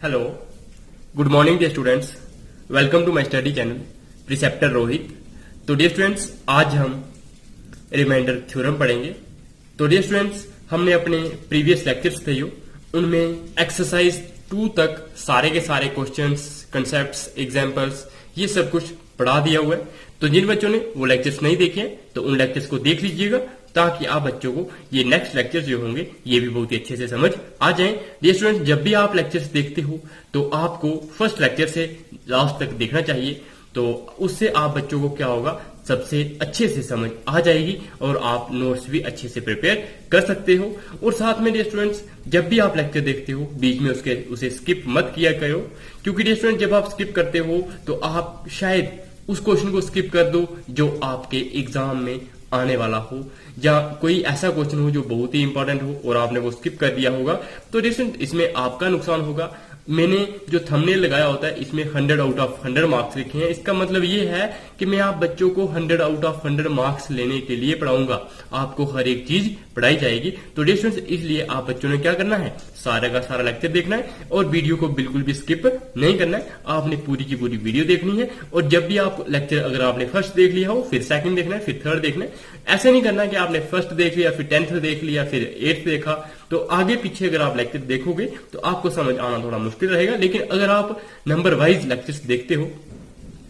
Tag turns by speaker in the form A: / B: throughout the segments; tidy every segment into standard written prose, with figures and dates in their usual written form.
A: Hello, good morning dear students. Welcome to my study channel preceptor Rohit. तो dear students, आज हम remainder theorem पढ़ेंगे। तो डियर स्टूडेंट्स, हमने अपने प्रीवियस लेक्चर्स थे उनमें एक्सरसाइज 2 तक सारे के सारे क्वेश्चंस, कंसेप्ट्स, एग्जांपल्स ये सब कुछ पढ़ा दिया हुआ है। तो जिन बच्चों ने वो लेक्चर्स नहीं देखे हैं तो उन लेक्चर्स को देख लीजिएगा, ताकि आप बच्चों को ये नेक्स्ट लेक्चर्स जो होंगे ये भी बहुत ही अच्छे से समझ आ जाएं। डियर स्टूडेंट्स, जब भी आप लेक्चर्स देखते हो तो आपको फर्स्ट लेक्चर से लास्ट तक देखना चाहिए। तो उससे आप बच्चों को क्या होगा, सबसे अच्छे से समझ आ जाएगी और आप नोट्स भी अच्छे से प्रिपेयर कर सकते हो। और साथ में डियर स्टूडेंट्स, जब भी आप लेक्चर देखते हो बीच में उसे स्किप मत किया करो, क्योंकि डियर स्टूडेंट जब आप स्किप करते हो तो आप शायद उस क्वेश्चन को स्किप कर दो जो आपके एग्जाम में आने वाला हो, या कोई ऐसा क्वेश्चन हो जो बहुत ही इंपॉर्टेंट हो और आपने वो स्किप कर दिया होगा। तो डियर इसमें आपका नुकसान होगा। मैंने जो थंबनेल लगाया होता है इसमें 100 आउट ऑफ 100 मार्क्स लिखे हैं। इसका मतलब ये है कि मैं आप बच्चों को 100 आउट ऑफ 100 मार्क्स लेने के लिए पढ़ाऊंगा। आपको हर एक चीज पढ़ाई जाएगी। तो डियर स्टूडेंट्स, इसलिए आप बच्चों ने क्या करना है, सारा का सारा लेक्चर देखना है और वीडियो को बिल्कुल भी स्किप नहीं करना है। आपने पूरी की पूरी वीडियो देखनी है। और जब भी आप लेक्चर, अगर आपने फर्स्ट देख लिया हो फिर सेकंड देखना है, फिर थर्ड देखना है। ऐसे नहीं करना कि आपने फर्स्ट देख लिया, फिर 10th देख लिया, फिर 8th देखा। तो आगे पीछे अगर आप लेक्चर देखोगे तो आपको समझ आना थोड़ा मुश्किल रहेगा। लेकिन अगर आप नंबर वाइज लेक्चर्स देखते हो,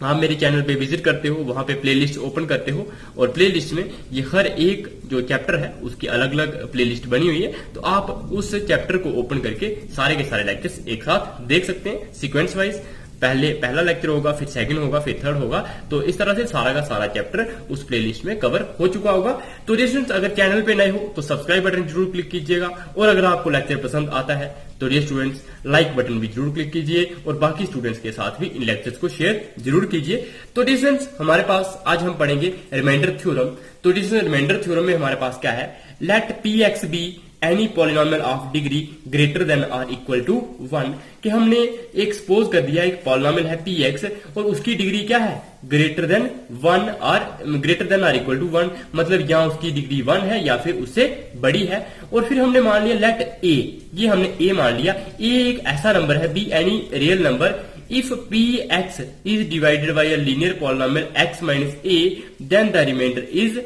A: आप मेरे चैनल पे विजिट करते हो, वहां पे प्लेलिस्ट ओपन करते हो और प्लेलिस्ट में ये हर एक जो चैप्टर है उसकी अलग अलग प्लेलिस्ट बनी हुई है। तो आप उस चैप्टर को ओपन करके सारे के सारे लेक्चर्स एक साथ देख सकते हैं सीक्वेंस वाइज। पहला लेक्चर होगा, फिर सेकंड होगा, फिर थर्ड होगा। तो इस तरह से सारा का सारा चैप्टर उस प्लेलिस्ट में कवर हो चुका होगा। तो स्टूडेंट्स, अगर चैनल पे नए हो तो सब्सक्राइब बटन जरूर क्लिक कीजिएगा। और अगर आपको लेक्चर पसंद आता है तो डियर स्टूडेंट्स, लाइक बटन भी जरूर क्लिक कीजिए और बाकी स्टूडेंट्स के साथ भी इन लेक्चर्स को शेयर जरूर कीजिए। तो डियर स्टूडेंट्स, हमारे पास आज हम पढ़ेंगे रिमाइंडर थ्योरम। तो डियर रिमाइंडर थ्योरम में हमारे पास क्या है, let p x be any polynomial of degree greater than or equal to 1। कि हमने एक सपोज कर दिया, एक पॉलिनोमियल है पी एक्स और उसकी डिग्री क्या है, ग्रेटर देन 1 और greater than or equal to 1। मतलब यहाँ उसकी डिग्री 1 है या फिर उससे बड़ी है। और फिर हमने मान लिया लेट ए, ये हमने ए मान लिया। ए एक ऐसा नंबर है, be any real number if p x is divided by a linear polynomial x minus a, then the remainder is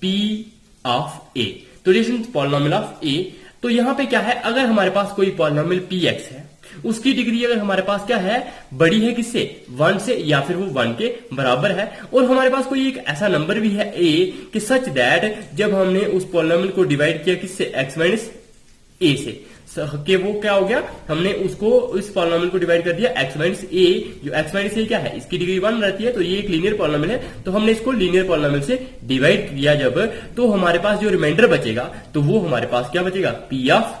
A: p of a. तो पॉलिनोमियल ऑफ ए। तो यहां पे क्या है, अगर हमारे पास कोई पॉलिनोमियल पी एक्स है, उसकी डिग्री अगर हमारे पास क्या है, बड़ी है किससे, 1 से, या फिर वो 1 के बराबर है। और हमारे पास कोई एक ऐसा नंबर भी है ए कि सच दैट जब हमने उस पॉलिनोमियल को डिवाइड किया किससे, एक्स माइनस ए से, कि वो क्या हो गया, हमने उसको इस पॉलिनोमियल को डिवाइड कर दिया एक्स माइनस ए। जो एक्स माइनस ए क्या है, इसकी डिग्री 1 रहती है। तो ये एक लीनियर पॉलिनोमियल है, तो हमने इसको लीनियर पॉलिनोमियल से डिवाइड किया जब, तो हमारे पास जो रिमाइंडर बचेगा तो वो हमारे पास क्या बचेगा, पी ऑफ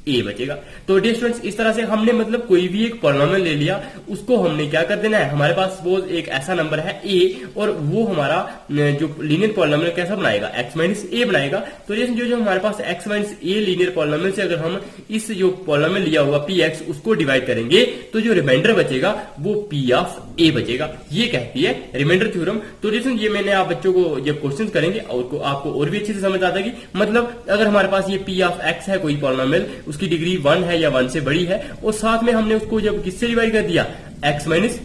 A: ए बचेगा। तो डियर स्टूडेंट्स, इस तरह से हमने मतलब कोई भी एक पॉलिनोमियल ले लिया, उसको हमने क्या कर देना है, हमारे पास सपोज एक ऐसा नंबर है ए और वो हमारा जो लीनियर पॉलिनोमियल कैसा बनाएगा, एक्स माइनस ए बनाएगा। तो जो हमारे पास x minus a linear polynomial से अगर हम इस जो पॉलिनोमियल लिया हुआ पी एक्स उसको डिवाइड करेंगे तो जो रिमाइंडर बचेगा वो पी ऑफ ए बचेगा। ये कहती है रिमाइंडर थ्योरम। तो ये मैंने आप बच्चों को जब क्वेश्चन करेंगे और आपको और भी अच्छे से समझ आ जाएगी। मतलब अगर हमारे पास ये पी ऑफ एक्स है कोई पॉलिनोमियल, उसकी डिग्री 1 है या 1 से बड़ी है, और साथ में हमने उसको जब किससे डिवाइड कर दिया, एक्स माइनस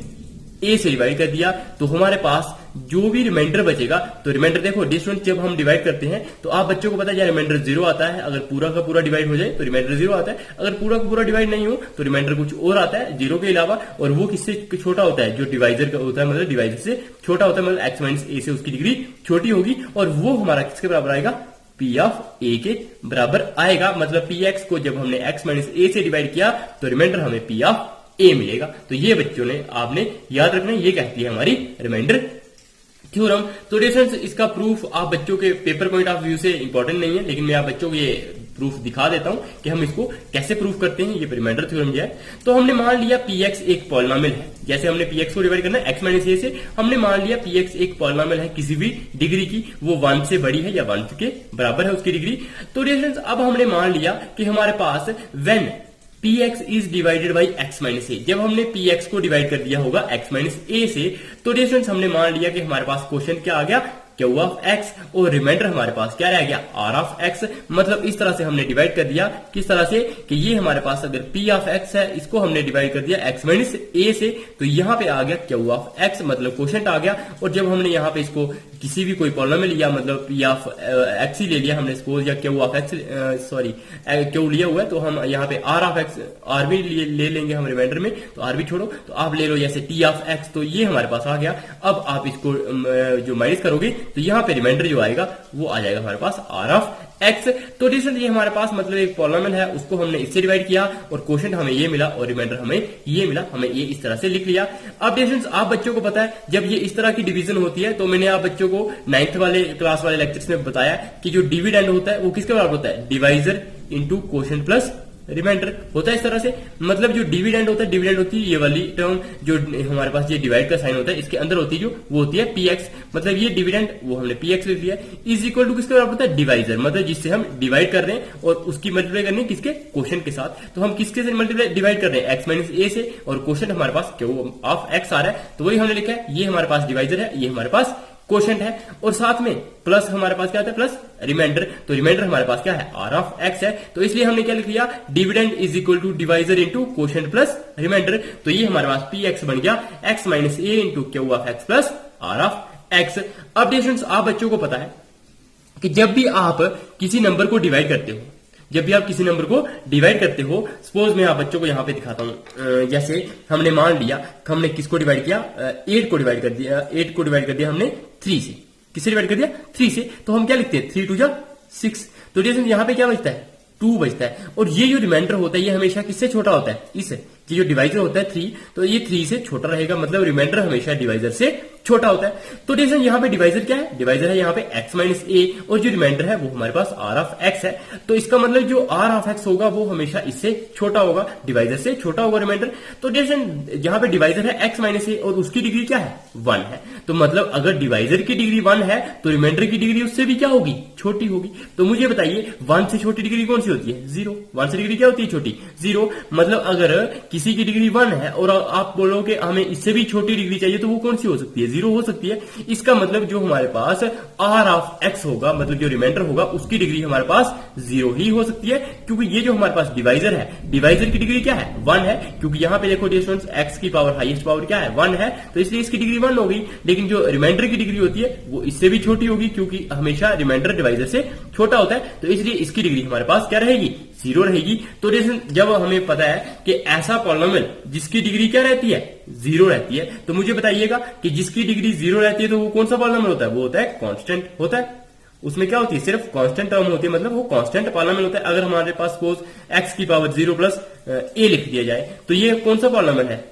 A: ए से डिवाइड कर दिया, तो हमारे पास जो भी रिमाइंडर बचेगा, तो रिमाइंडर देखो डिस्टेंस जब हम डिवाइड करते हैं तो आप बच्चों को पता है रिमाइंडर 0 आता है। अगर पूरा का पूरा डिवाइड हो जाए तो रिमाइंडर 0 आता है, अगर पूरा का पूरा डिवाइड नहीं हो तो रिमाइंडर कुछ और आता है 0 के अलावा। और वो किससे छोटा होता है, जो डिवाइजर का होता है, मतलब डिवाइजर से छोटा होता है, मतलब एक्स माइनस ए से उसकी डिग्री छोटी होगी और वो हमारा किसके बराबर आएगा, पी ऑफ ए के बराबर आएगा। मतलब पी एक्स को जब हमने एक्स माइनस ए से डिवाइड किया तो रिमाइंडर हमें पी ऑफ ए मिलेगा। तो ये बच्चों ने आपने याद रखना है, ये कहती है हमारी रिमाइंडर थ्योरम। तो डिफरेंस इसका प्रूफ आप बच्चों के पेपर पॉइंट ऑफ व्यू से इंपॉर्टेंट नहीं है, लेकिन मैं आप बच्चों को ये प्रूफ दिखा देता हूं कि हम इसको कैसे प्रूफ करते हैं। ये रिमाइंडर थ्योरम जो है, तो हमने मान लिया पी एक्स एक पॉलिनोमियल है, जैसे हमने पी एक्स को डिवाइड करना है एक्स माइनस ए से, हमने मान लिया पी एक्स एक पॉलिनोमियल है किसी भी डिग्री की, वो 1 से बड़ी है या 1 के बराबर है उसकी डिग्री। तो डिफरेंस अब हमने मान लिया कि हमारे पास when p x is divided by x minus a, जब हमने पी एक्स को डिवाइड कर दिया होगा एक्स माइनस ए से, तो डिफरेंस हमने मान लिया कि हमारे पास क्वेश्चन क्या आ गया, क्यू ऑफ एक्स और रिमाइंडर हमारे पास क्या रह गया आर ऑफ एक्स। मतलब इस तरह से हमने डिवाइड कर दिया, किस तरह से कि ये हमारे पास अगर पी ऑफ एक्स है इसको हमने डिवाइड कर दिया एक्स माइनस ए से, तो यहां पे आ गया क्यू ऑफ एक्स मतलब क्वोशंट आ गया। और जब हमने यहाँ पे इसको किसी भी कोई पॉलिनोमियल लिया, मतलब पी ऑफ एक्स ही ले लिया हमने सपोज, या Q of x sorry Q लिया हुआ है, तो हम यहाँ पे आर ऑफ एक्स आर भी ले लेंगे हम रिमाइंडर में, तो आर भी छोड़ो तो आप ले लो जैसे टी ऑफ एक्स, तो ये हमारे पास आ गया। अब आप इसको जो माइनस करोगे तो यहाँ पे रिमाइंडर जो आएगा वो आ जाएगा हमारे पास आर ऑफ एक्स। तो डिस्टेंस ये हमारे पास मतलब एक पॉलिनोमियल है, उसको हमने इससे डिवाइड किया और क्वोशंट हमें ये मिला और रिमाइंडर हमें ये मिला, हमें ये इस तरह से लिख लिया। अब डिस्टेंस आप बच्चों को पता है जब ये इस तरह की डिवीजन होती है, तो मैंने आप बच्चों को 9th वाले क्लास वाले लेक्चर्स में बताया कि जो डिविडेंड होता है वो किसके बराबर होता है, divisor into quotient plus remainder होता है इस तरह से। मतलब जो डिविडेंड होता है, डिविडेंड होती है ये वाली टर्म जो हमारे पास ये डिवाइड का साइन होता है इसके अंदर होती है जो वो होती है पी एक्स, मतलब ये डिविडेंड वो हमने पी एक्स लिख लिया, इज इक्वल टू किसके बराबर होता है, डिवाइजर, मतलब जिससे हम डिवाइड कर रहे हैं और उसकी मल्टीप्लाई करनी है किसके, क्वोशंट के साथ। तो हम किसके से मल्टीप्लाई डिवाइड कर रहे हैं, एक्स माइनस ए से, और क्वोशंट हमारे पास क्यू ऑफ एक्स आ रहा है, तो वही हमने लिखा है, ये हमारे पास डिवाइजर है, ये हमारे पास क्वोशंट है, और साथ में प्लस हमारे पास क्या आता है, प्लस रिमाइंडर। तो रिमाइंडर हमारे पास क्या है, आर ऑफ एक्स है, तो इसलिए हमने क्या लिख लिया, dividend is equal to divisor into quotient plus remainder. तो ये हमारे पास पी एक्स बन गया x minus a into q of x plus r of x. अब डिस्टेंस आप बच्चों को पता है कि जब भी आप किसी नंबर को डिवाइड करते हो, जब भी आप किसी नंबर को डिवाइड करते हो, सपोज मैं आप बच्चों को यहां पे दिखाता हूं, जैसे हमने मान लिया हमने किसको डिवाइड किया, 8 को डिवाइड कर दिया, 8 को डिवाइड कर दिया हमने 3 से, किससे डिवाइड कर दिया 3 से, तो हम क्या लिखते हैं 3 2 जा 6, तो जैसे यहां पे क्या बचता है 2 बचता है, और ये जो रिमाइंडर होता है ये हमेशा किससे छोटा होता है, इससे, ये जो डिवाइजर होता है 3, तो ये 3 से छोटा रहेगा, मतलब रिमाइंडर हमेशा डिवाइजर से छोटा होता है। तो जैसे यहाँ पे डिवाइजर क्या है, डिवाइजर है यहाँ पे x माइनस ए, और जो रिमाइंडर है वो हमारे पास r ऑफ x है, तो इसका मतलब जो r ऑफ x होगा वो हमेशा इससे छोटा होगा, डिवाइजर से छोटा होगा रिमाइंडर। तो जैसे यहाँ पे डिवाइजर है x माइनस ए और उसकी डिग्री क्या है 1 है, तो मतलब अगर डिवाइजर की डिग्री 1 है तो रिमाइंडर की डिग्री उससे भी क्या होगी, छोटी होगी। तो मुझे बताइए 1 से छोटी डिग्री कौन सी होती है, 0। 1 से डिग्री क्या होती है, छोटी, 0। मतलब अगर किसी की डिग्री 1 है और आप बोलोगे हमें इससे भी छोटी डिग्री चाहिए, तो वो कौन सी हो सकती है, 0 हो सकती है। इसका मतलब जो हमारे पास r ऑफ x होगा, मतलब जो रिमाइंडर होगा उसकी डिग्री हमारे पास 0 ही हो सकती है, क्योंकि ये जो हमारे पास डिवाइजर है, डिवाइजर की डिग्री क्या है 1 है, क्योंकि यहां पे देखो डिस्टेंस x की पावर हाईएस्ट पावर क्या है 1 है, तो इसलिए इसकी डिग्री 1 होगी। लेकिन जो रिमाइंडर की डिग्री होती है वो इससे भी छोटी होगी, क्योंकि हमेशा रिमाइंडर डिवाइजर से छोटा होता है, तो इसलिए इसकी डिग्री हमारे पास क्या रहेगी, 0 रहेगी। तो जब हमें पता है कि ऐसा पॉलिनोमियल जिसकी डिग्री क्या रहती है, 0 रहती है, तो मुझे बताइएगा कि जिसकी डिग्री 0 रहती है तो वो कौन सा पॉलिनोमियल होता है, वो होता है कांस्टेंट होता है। उसमें क्या होती है, सिर्फ कांस्टेंट टर्म होती है, मतलब वो कांस्टेंट पॉलिनोमियल होता है। अगर हमारे पास सपोज x की पावर 0 प्लस a लिख दिया जाए, तो ये कौन सा पॉलिनोमियल है,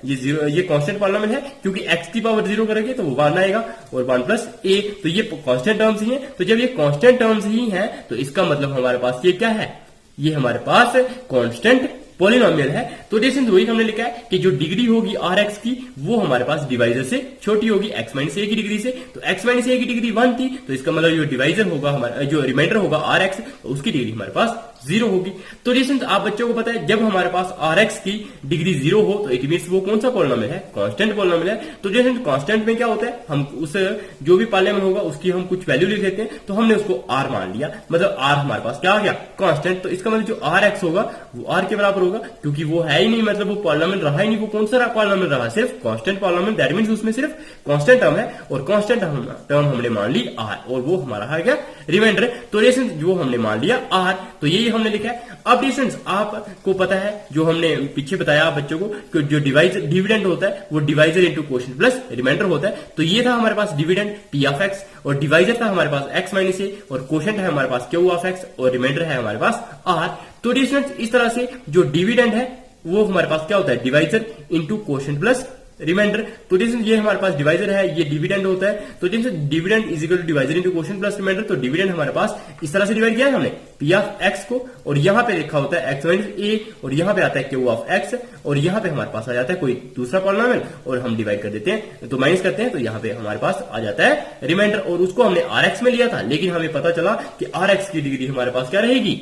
A: ये कांस्टेंट पॉलिनोमियल है, क्योंकि x की पावर 0 करेंगे तो वो 1 आएगा और 1 प्लस a, तो ये कांस्टेंट टर्म्स ही है। तो जब ये कांस्टेंट टर्म्स ही है तो इसका मतलब हमारे पास ये क्या है, ये हमारे पास कांस्टेंट पॉलिनोमियल है। तो जैसे वही हमने लिखा है कि जो डिग्री होगी आर एक्स की वो हमारे पास डिवाइजर से छोटी होगी, एक्स माइनस ए की डिग्री से। तो एक्स माइनस ए की डिग्री 1 थी, तो इसका मतलब जो डिवाइजर होगा हमारा, जो रिमाइंडर होगा आर एक्स, तो उसकी डिग्री हमारे पास 0 होगी। तो जैसे आप बच्चों को पता है जब हमारे पास आर एक्स की डिग्री 0 हो तो इट मीन्स वो कौन सा पॉलिनोमियल है, कांस्टेंट पॉलिनोमियल है। तो जैसे कांस्टेंट में क्या होता है, हम उस जो भी पॉलिनोमियल होगा उसकी हम कुछ वैल्यू लिख लेते हैं, तो हमने उसको आर मान लिया, मतलब आर हमारे पास क्या आ गया, कांस्टेंट। तो इसका मतलब जो आर एक्स होगा वो आर के बराबर होगा, क्योंकि वो है ही नहीं, मतलब वो पॉलिनोमियल रहा ही नहीं, वो कौन सा पॉलिनोमियल रहा, सिर्फ कांस्टेंट पॉलिनोमियल, दैट मींस उसमें सिर्फ कांस्टेंट टर्म है, और कांस्टेंट टर्म हमने मान ली आर, और वो हमारा है क्या, रिमाइंडर। तो रेशन जो हमने मान लिया आर, तो यही हमने लिखा है। अब डिस्टेंस आपको पता है जो हमने पीछे बताया आप बच्चों को कि जो डिविडेंड होता है वो divisor into quotient plus remainder होता है। तो ये था हमारे पास डिविडेंड पी ऑफ एक्स, और डिवाइजर था हमारे पास एक्स माइनस ए, और क्वोशिएंट है हमारे पास क्यू ऑफ एक्स, और रिमाइंडर है हमारे पास आर। तो डिस्टेंस इस तरह से जो डिविडेंड है वो हमारे पास क्या होता है, divisor into quotient plus remainder. तो जैसे ये हमारे पास डिवाइजर है, ये डिविडेंड होता है, तो जैसे dividend is equal to divisor into quotient plus remainder. तो डिविडेंड हमारे पास इस तरह से डिवाइड किया है हमने पी ऑफ एक्स को, और यहां पे लिखा होता है एक्स माइनस ए, और यहां पे आता है क्यू ऑफ एक्स, और यहां पे हमारे पास आ जाता है कोई दूसरा पॉलिनोमियल, और हम डिवाइड कर देते हैं, तो माइनस करते हैं, तो यहां पे हमारे पास आ जाता है रिमाइंडर। और उसको हमने आर एक्स में लिया था, लेकिन हमें पता चला कि आर एक्स की डिग्री हमारे पास क्या रहेगी,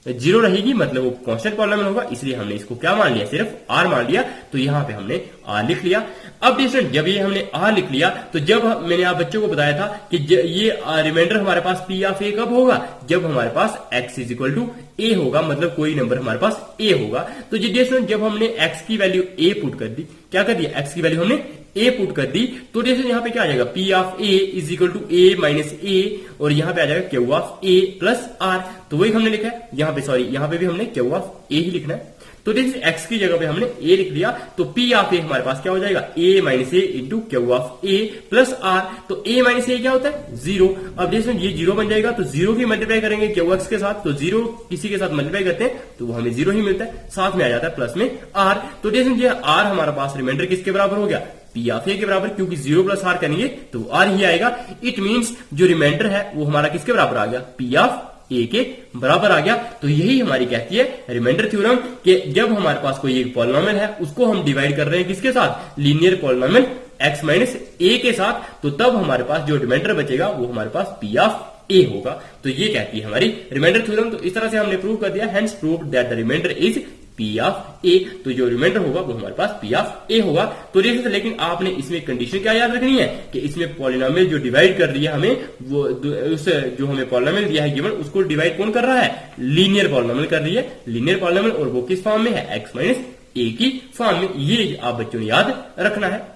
A: जीरो रहेगी, मतलब वो कांस्टेंट पॉलिनोमियल होगा, इसलिए हमने इसको क्या मान लिया, सिर्फ आर मान लिया। तो यहां पे हमने आर लिख लिया। अब स्टूडेंट जब ये हमने आर लिख लिया तो जब मैंने आप बच्चों को बताया था कि ये रिमाइंडर हमारे पास पी ऑफ ए कब होगा, जब हमारे पास x इज इक्वल टू ए होगा, मतलब कोई नंबर हमारे पास ए होगा। तो जी स्टूडेंट जब हमने x की वैल्यू ए पुट कर दी, क्या कर दिया, x की वैल्यू हमने ए पुट कर दी, तो जैसे यहां पे क्या आ जाएगा, p of a is equal to a minus a, और यहां पे आ जाएगा q of a plus r. तो वही हमने लिखा है यहां पे, सॉरी यहां पे भी हमने क्यू ऑफ ए ही लिखना है। तो जैसे x की जगह पे हमने a लिख लिया, तो p ऑफ a हमारे पास क्या हो जाएगा, a minus a into q of a plus r। तो a माइनस ए क्या होता है, जीरो। अब जैसे ये जीरो बन जाएगा, तो जीरो की मल्टीप्लाई करेंगे क्यू एक्स के साथ, तो जीरो किसी के साथ मल्टीप्लाई करते हैं तो वो हमें जीरो ही मिलता है, साथ में आ जाता है प्लस में r। तो जैसे ये r हमारे पास रिमाइंडर किसके बराबर हो गया, पी ऑफ ए के बराबर, क्योंकि जीरो प्लस आर करेंगे तो आर ही आएगा। इट मींस जो रिमाइंडर है वो हमारा किसके बराबर आ गया, पी ऑफ ए के बराबर आ गया। तो यही हमारी कहती है रिमाइंडर थ्योरम कि जब हमारे पास कोई एक पॉलिनोमियल है उसको हम डिवाइड कर रहे हैं किसके साथ, लीनियर पॉलिनोमियल x माइनस ए के साथ, तो तब हमारे पास जो रिमाइंडर बचेगा वो हमारे पास पी ऑफ ए होगा। तो ये कहती है हमारी रिमाइंडर थ्योरम। तो इस तरह से हमने प्रूव कर दिया, hence proved that the remainder is p of a. तो जो रिमाइंडर होगा वो हमारे पास पी ऑफ ए होगा। तो जैसे, लेकिन आपने इसमें कंडीशन क्या याद रखनी है कि इसमें पॉलिनोमियल जो डिवाइड कर रही है हमें, वो उस जो हमें पॉलिनोमियल दिया है गिवन, उसको डिवाइड कौन कर रहा है, लीनियर पॉलिनोमियल कर रही है, लीनियर पॉलिनोमियल, और वो किस फॉर्म में है, एक्स माइनस ए की फॉर्म में। ये आप बच्चों ने याद रखना है।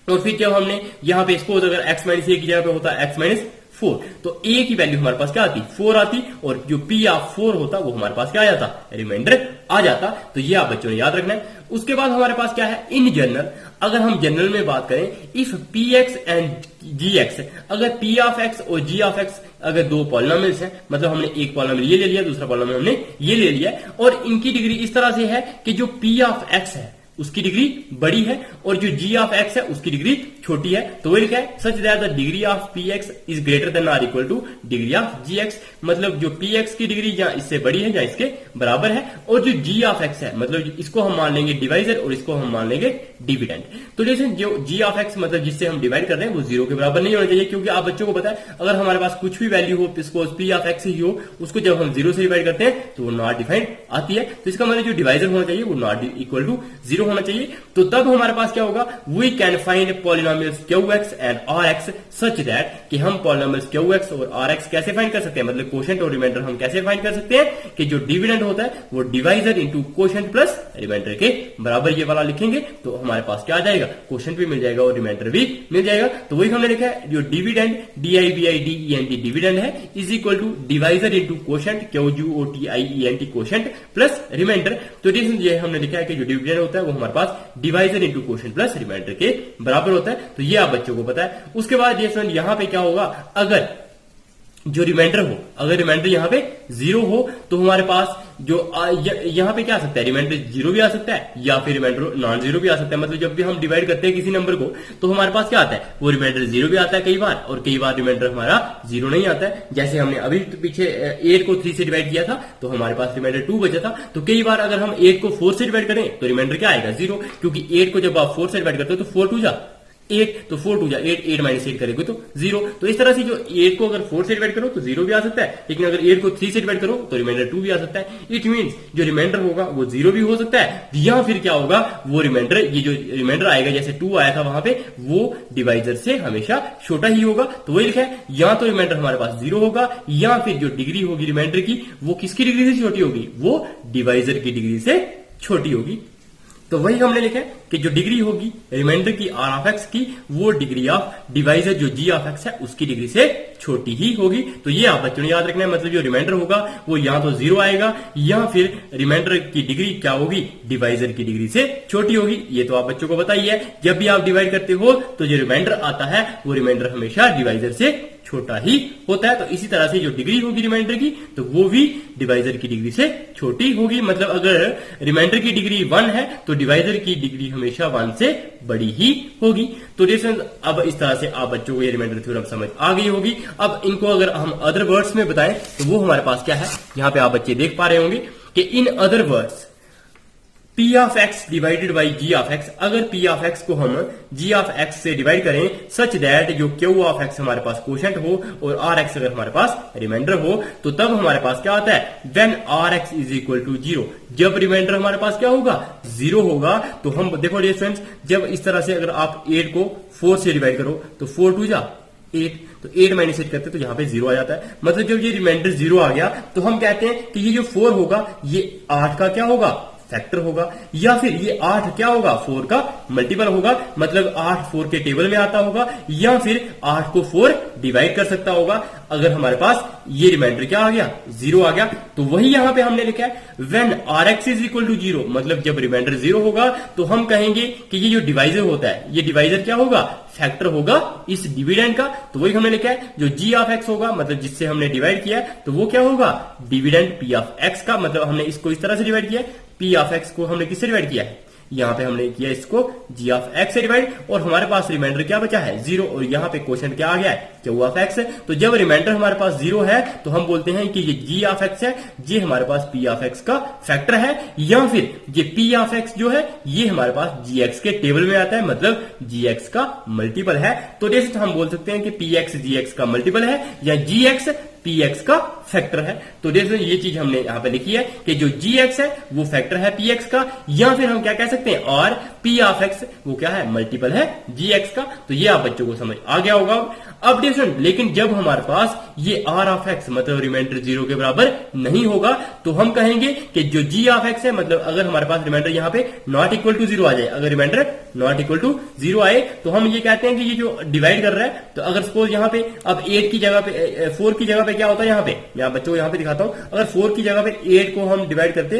A: और फिर जब हमने यहाँ पे सपोज अगर एक्स माइनस ए की जगह पे होता है एक्स माइनस 4, तो a की वैल्यू हमारे पास क्या आती, 4 आती, और जो p ऑफ 4 होता वो हमारे पास क्या आ जाता, रिमाइंडर आ जाता। तो ये आप बच्चों ने याद रखना है। उसके बाद हमारे पास क्या है, इन जनरल, अगर हम जनरल में बात करें, इफ px एंड gx, अगर p ऑफ x और g ऑफ x अगर दो पॉलिनोमियल्स हैं, मतलब हमने एक पॉलिनोमियल ये ले लिया, दूसरा पॉलिनोमियल हमने ये ले लिया, और इनकी डिग्री इस तरह से है कि जो p ऑफ x है उसकी डिग्री बड़ी है और जो g ऑफ x है उसकी डिग्री छोटी है। तो वही लिखा है, such that the degree of px is greater than or equal to degree of gx, मतलब जो px की डिग्री या इससे बड़ी है या इसके बराबर है, और जो g ऑफ x है, मतलब इसको हम मान लेंगे डिवाइजर और इसको हम मान लेंगे डिविडेंड। तो जैसे जो g ऑफ x मतलब जिससे हम डिवाइड कर रहे हैं वो जीरो के बराबर नहीं होना चाहिए, क्योंकि आप बच्चों को पता है अगर हमारे पास कुछ भी वैल्यू हो, सपोज p ऑफ x ही हो, उसको जब हम जीरो से डिवाइड करते हैं तो वो नॉट डिफाइंड आती है। तो इसका मतलब जो डिवाइजर होना चाहिए वो नॉट इक्वल टू जीरो होना चाहिए। तो तब हमारे पास क्या होगा, we can find polynomials QX and RX such that कि हम पॉलिनोमियल्स QX और RX कैसे फाइंड कर सकते हैं, मतलब कोशेंट और रिमाइंडर हम कैसे फाइंड कर सकते हैं कि जो डिविडेंड होता है वो divisor into quotient plus remainder के बराबर ये वाला लिखेंगे, तो हमारे पास क्या आ जाएगा, कोशेंट भी मिल जाएगा और रिमाइंडर भी मिल जाएगा। तो वही हमने लिखा है, जो डिविडेंड DIVIDENT डिविडेंड है is equal to divisor into quotient QUOTIENT quotient plus remainder. तो ये हमने लिखा है कि जो डिविडेंड होता है वो हमारे पास divisor into quotient plus remainder के बराबर होता है। तो ये आप बच्चों को पता है। उसके बाद ये स्टूडेंट यहां पे क्या होगा, अगर जो रिमाइंडर हो, अगर रिमाइंडर यहां पे जीरो हो तो हमारे पास जो यहां पे क्या आ सकता है, रिमाइंडर जीरो भी आ सकता है या फिर रिमाइंडर नॉन जीरो भी आ सकता है। मतलब जब भी हम डिवाइड करते हैं किसी नंबर को तो हमारे पास क्या आता है, वो रिमाइंडर जीरो भी आता है कई बार, और कई बार रिमाइंडर हमारा जीरो नहीं आता है। जैसे हमने अभी तो पीछे 8 को 3 से डिवाइड किया था तो हमारे पास रिमाइंडर 2 बचा था। तो कई बार अगर हम 8 को 4 से डिवाइड करें तो रिमाइंडर क्या आएगा, जीरो, क्योंकि 8 को जब आप 4 से डिवाइड करते हो तो 4 टू जा 8, तो 4 टू जा 8, 8 माइनस 8 करेंगे तो जीरो। तो इस तरह से जो 8 को अगर 4 से डिवाइड करो तो जीरो भी आ सकता है, लेकिन अगर 8 को 3 से डिवाइड करो तो रिमाइंडर 2 भी आ सकता है। इट मींस जो रिमाइंडर होगा वो जीरो भी हो सकता है, या फिर क्या होगा, वो रिमाइंडर, ये जो रिमाइंडर आएगा जैसे 2 आया था वहां पे, वो डिवाइजर से हमेशा छोटा ही होगा। तो वही लिखा है, या तो रिमाइंडर हमारे पास जीरो होगा, या फिर जो डिग्री होगी रिमाइंडर की वो किसकी डिग्री से छोटी होगी, वो डिवाइजर की डिग्री से छोटी होगी। तो वही हमने लिखा है कि जो डिग्री होगी रिमाइंडर की R ऑफ x की, वो डिग्री ऑफ डिवाइजर जो G ऑफ x है उसकी डिग्री से छोटी ही होगी। तो ये आप बच्चों ने याद रखना है, मतलब जो रिमाइंडर होगा वो या तो जीरो आएगा या फिर रिमाइंडर की डिग्री क्या होगी, डिवाइजर की डिग्री से छोटी होगी। ये तो आप बच्चों को बताइए, जब भी आप डिवाइड करते हो तो जो रिमाइंडर आता है वो रिमाइंडर हमेशा डिवाइजर से छोटा ही होता है। तो इसी तरह से जो डिग्री होगी रिमाइंडर की तो वो भी डिवाइजर की डिग्री से छोटी होगी। मतलब अगर रिमाइंडर की डिग्री 1 है तो डिवाइजर की डिग्री हमेशा 1 से बड़ी ही होगी। तो जैसे अब इस तरह से आप बच्चों को ये रिमाइंडर थ्योरम समझ आ गई होगी। अब इनको अगर हम अदर वर्ड्स में बताएं तो वो हमारे पास क्या है, यहाँ पे आप बच्चे देख पा रहे होंगे कि in other words p of x divided by g of x, अगर पी ऑफ एक्स को हम जी ऑफ एक्स से डिवाइड करें सच दैट जो क्यू ऑफ एक्स हमारे पास कोशेंट हो और आर एक्स अगर हमारे पास रिमाइंडर हो, तो तब हमारे पास क्या आता है, when r x is equal to 0, जब रिमाइंडर हमारे पास क्या होगा, 0 होगा। तो हम देखो डियर स्टूडेंट्स, जब इस तरह से अगर आप 8 को 4 से डिवाइड करो तो 4 टू जा 8, तो 8 माइनस 8 करते तो यहां पे 0 आ जाता है। मतलब जब ये रिमाइंडर 0 आ गया तो हम कहते हैं कि ये जो 4 होगा ये 8 का क्या होगा, फैक्टर होगा, या फिर ये 8 क्या होगा, 4 का मल्टीपल होगा। मतलब 8 4 के टेबल में आता होगा, या फिर 8 को 4 डिवाइड कर सकता होगा। अगर हमारे पास ये रिमाइंडर क्या आ गया, 0 आ गया, तो वही यहां पे हमने लिखा है when r x is equal to 0, मतलब जब रिमाइंडर 0 होगा तो हम कहेंगे कि ये जो डिवाइजर होता है, ये डिवाइजर क्या होगा, फैक्टर होगा इस डिविडेंड का। तो वही हमने लिखा है जो जी ऑफ एक्स होगा, मतलब जिससे हमने डिवाइड किया तो वो क्या होगा, डिविडेंड पी ऑफ एक्स का। मतलब हमने इसको इस तरह से डिवाइड किया, पी ऑफ एक्स को हमने किससे डिवाइड किया है, यहां पे हमने किया इसको जी ऑफ एक्स से डिवाइड, और हमारे पास रिमाइंडर क्या बचा है, 0, और यहां पे क्वेश्चन क्या आ गया है, क्यू ऑफ एक्स। तो जब रिमाइंडर हमारे पास 0 है तो हम बोलते हैं कि ये जी ऑफ एक्स है, ये हमारे पास पी ऑफ एक्स का फैक्टर है, या फिर ये पी ऑफ एक्स जो है ये हमारे पास जी एक्स के टेबल में आता है, मतलब जी एक्स का मल्टीपल है। तो जैसे हम बोल सकते हैं कि पी एक्स जी एक्स का मल्टीपल है, या जी एक्स पी एक्स का फैक्टर है। तो जैसे ये चीज हमने यहां पे लिखी है कि जो जी एक्स है वो फैक्टर है पी एक्स का, या फिर हम क्या कह सकते हैं, और पी ऑफ एक्स वो क्या है, मल्टीपल है जी एक्स का। तो ये आप बच्चों को समझ आ गया होगा। अब डिफरेंट, लेकिन जब हमारे पास ये आर ऑफ एक्स मतलब रिमाइंडर 0 के बराबर नहीं होगा तो हम कहेंगे कि जो जी ऑफ एक्स है, मतलब अगर हमारे पास रिमाइंडर यहां पे नॉट इक्वल टू 0 आ जाए, अगर रिमाइंडर नॉट इक्वल टू 0 आए तो हम ये कहते हैं कि ये जो डिवाइड कर रहा है, तो अगर सपोज यहां पे अब 8 की जगह पे 4 की जगह पे क्या होता है, यहां पे मैं बच्चों को यहां पे दिखाता हूं, अगर 4 की जगह पे 8 को हम डिवाइड करते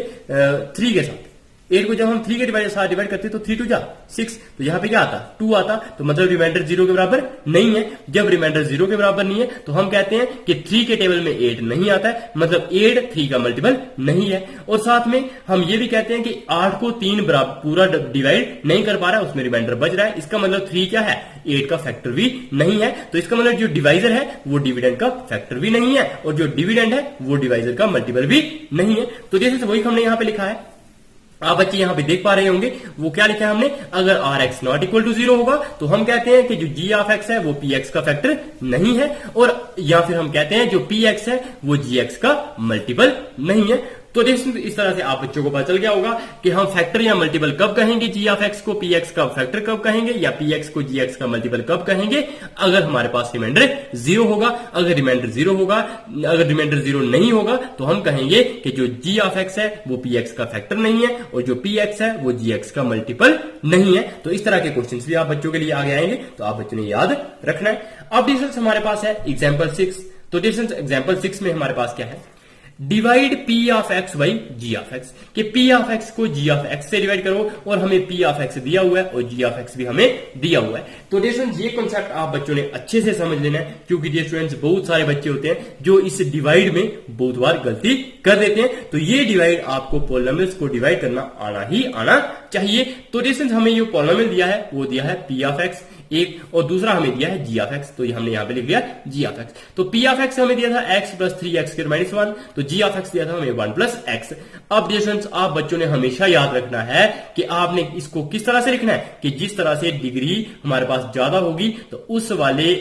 A: 3 के साथ, 8 को जब हम 3 के साथ डिवाइड करते तो 3 टू जा 6, तो यहां पे क्या आता, 2 आता। तो मतलब रिमाइंडर 0 के बराबर नहीं है। जब रिमाइंडर 0 के बराबर नहीं है तो हम कहते हैं कि 3 के टेबल में 8 नहीं आता है, मतलब 8 3 का मल्टीपल नहीं है। और साथ में हम ये भी कहते हैं कि 8 को 3 बराबर पूरा डिवाइड नहीं कर पा रहा है, उसमें रिमाइंडर बच रहा है, इसका मतलब 3 क्या है, 8 का फैक्टर भी नहीं है। तो इसका मतलब जो डिवाइजर है वो डिविडेंड का फैक्टर भी नहीं है, और जो डिविडेंड है वो डिवाइजर का मल्टीपल भी नहीं है। तो जैसे वही हमने यहां पे लिखा है, आप बच्चे यहां पे देख पा रहे होंगे वो क्या लिखा है हमने, अगर r x not equal to 0 होगा तो हम कहते हैं कि जो जी ऑफ एक्स है वो पी एक्स का फैक्टर नहीं है, और या फिर हम कहते हैं जो पी एक्स है वो जी एक्स का मल्टीपल नहीं है। तो इस तरह से आप बच्चों को पता चल गया होगा कि हम फैक्टर या मल्टीपल कब कहेंगे, जी ऑफ एक्स को पी एक्स का फैक्टर कब कहेंगे, या पी एक्स को जी एक्स का मल्टीपल कब कहेंगे, अगर हमारे पास रिमाइंडर 0 होगा। अगर रिमाइंडर 0 होगा, अगर रिमाइंडर 0 नहीं होगा तो हम कहेंगे कि जो जी ऑफ एक्स है वो पी एक्स का फैक्टर नहीं है, और जो पी एक्स है वो जी एक्स का मल्टीपल नहीं है। तो इस तरह के क्वेश्चन भी आप बच्चों के लिए आगे आएंगे, तो आप बच्चों ने याद रखना है। अब डिफरेंस हमारे पास है एग्जाम्पल 6। तो डिफरेंस एग्जाम्पल 6 में हमारे पास क्या है, divide p of x by g of x, कि पी ऑफ एक्स को जी ऑफ एक्स से डिवाइड करो, और हमें पी ऑफ एक्स दिया हुआ है और जी ऑफ एक्स भी हमें दिया हुआ है। तो स्टूडेंट्स ये कॉन्सेप्ट आप बच्चों ने अच्छे से समझ लेना है, क्योंकि स्टूडेंट्स बहुत सारे बच्चे होते हैं जो इस डिवाइड में बहुत बार गलती कर देते हैं। तो ये डिवाइड आपको पॉलिनोमियल्स को डिवाइड करना आना ही आना चाहिए। तो स्टूडेंट्स हमें जो पॉलिनोमियल दिया है वो दिया है पी ऑफ एक्स एक, और दूसरा हमें दिया है जी ऑफ एक्स, तो ये हमने यहां पे लिख दिया जी ऑफ एक्स। तो पी ऑफ एक्स हमें दिया था x plus 3x square minus 1, तो जी ऑफ एक्स दिया था हमें 1 प्लस एक्स। अब स्टूडेंट्स आप बच्चों ने हमेशा याद रखना है कि आपने इसको किस तरह से लिखना है, कि जिस तरह से डिग्री हमारे पास ज्यादा होगी तो उस वाले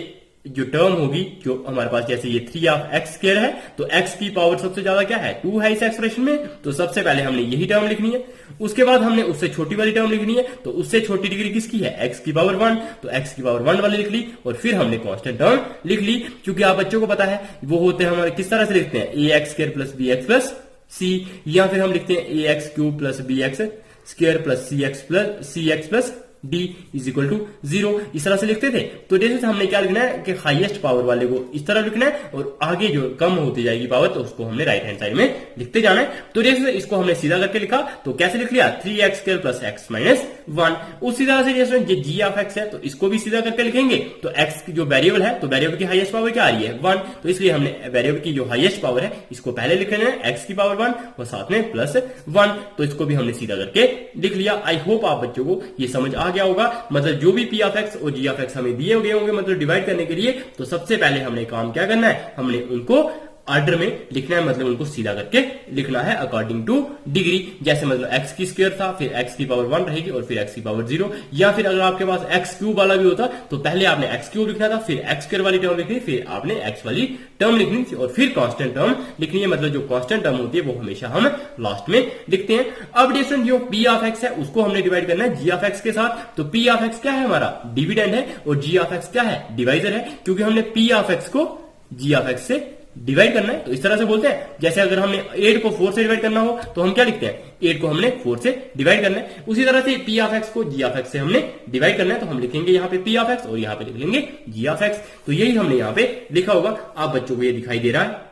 A: जो टर्म होगी, जो हमारे पास जैसे ये 3 ऑफ एक्स स्क्वायर है, तो एक्स की पावर सबसे ज्यादा क्या है, 2 है इस एक्सप्रेशन में, तो सबसे पहले हमने यही टर्म लिखनी है। उसके बाद हमने उससे छोटी वाली टर्म लिखनी है, तो उससे छोटी डिग्री किसकी है, एक्स की पावर 1, तो एक्स की पावर 1 वाली लिख ली, और फिर हमने कांस्टेंट टर्म लिख ली। क्योंकि आप बच्चों को पता है वो होते हैं हमारे किस तरह से लिखते हैं, a x square plus b x plus c, या फिर हम लिखते हैं a x cube plus b x square plus c x plus d is equal to 0, इस तरह से लिखते थे। तो जैसे हमने क्या लिखना है कि हाईएस्ट पावर वाले को इस तरह लिखना है, और आगे जो कम होती जाएगी पावर तो उसको हमने राइट हैंड साइड में लिखते जाना है। तो जैसे इसको हमने सीधा करके लिखा, तो कैसे लिख लिया, 3x square plus x minus 1। उसी तरह से जैसे ये जी ऑफ एक्स है तो इसको भी सीधा करके लिखेंगे, तो एक्स की जो वेरिएबल है, तो वेरिएबल की हाईएस्ट पावर क्या आ रही है 1, तो इसलिए हमने वेरिएबल की जो हाईएस्ट पावर है इसको पहले लिखना है, एक्स की पावर 1 और साथ में प्लस 1, तो इसको भी हमने सीधा करके लिख लिया। आई होप आप बच्चों को ये समझ आ गया होगा। मतलब जो भी पी ऑफ एक्स और जी ऑफ एक्स हमें दिए गए होंगे मतलब डिवाइड करने के लिए, तो सबसे पहले हमने काम क्या करना है, हमने उनको ऑर्डर में लिखना है, मतलब उनको सीधा करके लिखना है अकॉर्डिंग टू डिग्री। जैसे मतलब एक्स की स्क्वायर था, फिर एक्स की पावर 1 रहेगी और फिर एक्स की पावर 0, या फिर अगर आपके पास एक्स क्यूब वाला भी होता तो पहले आपने एक्स क्यूब लिखना था, फिर एक्स स्क्वायर वाली टर्म लिखनी, फिर आपने एक्स वाली टर्म लिखनी थी और फिर कांस्टेंट टर्म लिखनी है। मतलब जो कांस्टेंट टर्म होती है वो हमेशा हम लास्ट में लिखते हैं। अब डिफरेंस जो पी ऑफ एक्स है उसको हमने डिवाइड करना है जी ऑफ एक्स के साथ। तो पी ऑफ एक्स क्या है हमारा, डिविडेंड है, और जी ऑफ एक्स क्या है, डिवाइजर है, क्योंकि हमने पी ऑफ एक्स को जी ऑफ एक्स से डिवाइड करना है। तो इस तरह से बोलते हैं, जैसे अगर हमने 8 को 4 से डिवाइड करना हो तो हम क्या लिखते हैं, 8 को हमने 4 से डिवाइड करना है। उसी तरह से पी ऑफ एक्स को जी ऑफ एक्स से हमने डिवाइड करना है, तो हम लिखेंगे यहाँ पे पी ऑफ एक्स और यहाँ पे लिख लेंगे जी ऑफ एक्स। तो यही हमने यहाँ पे लिखा होगा, आप बच्चों को ये दिखाई दे रहा है।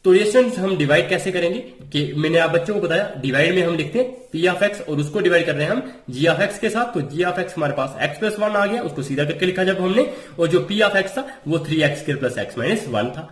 A: तो रेशंस हम डिवाइड कैसे करेंगे, कि मैंने आप बच्चों को बताया, डिवाइड में हम लिखते हैं पी ऑफ एक्स और उसको डिवाइड कर रहे हैं हम जी ऑफ एक्स के साथ। तो जी ऑफ एक्स हमारे पास एक्स प्लस 1 आ गया, उसको सीधा करके लिखा जब हमने, और जो पी ऑफ एक्स था वो 3x square plus x minus 1 था।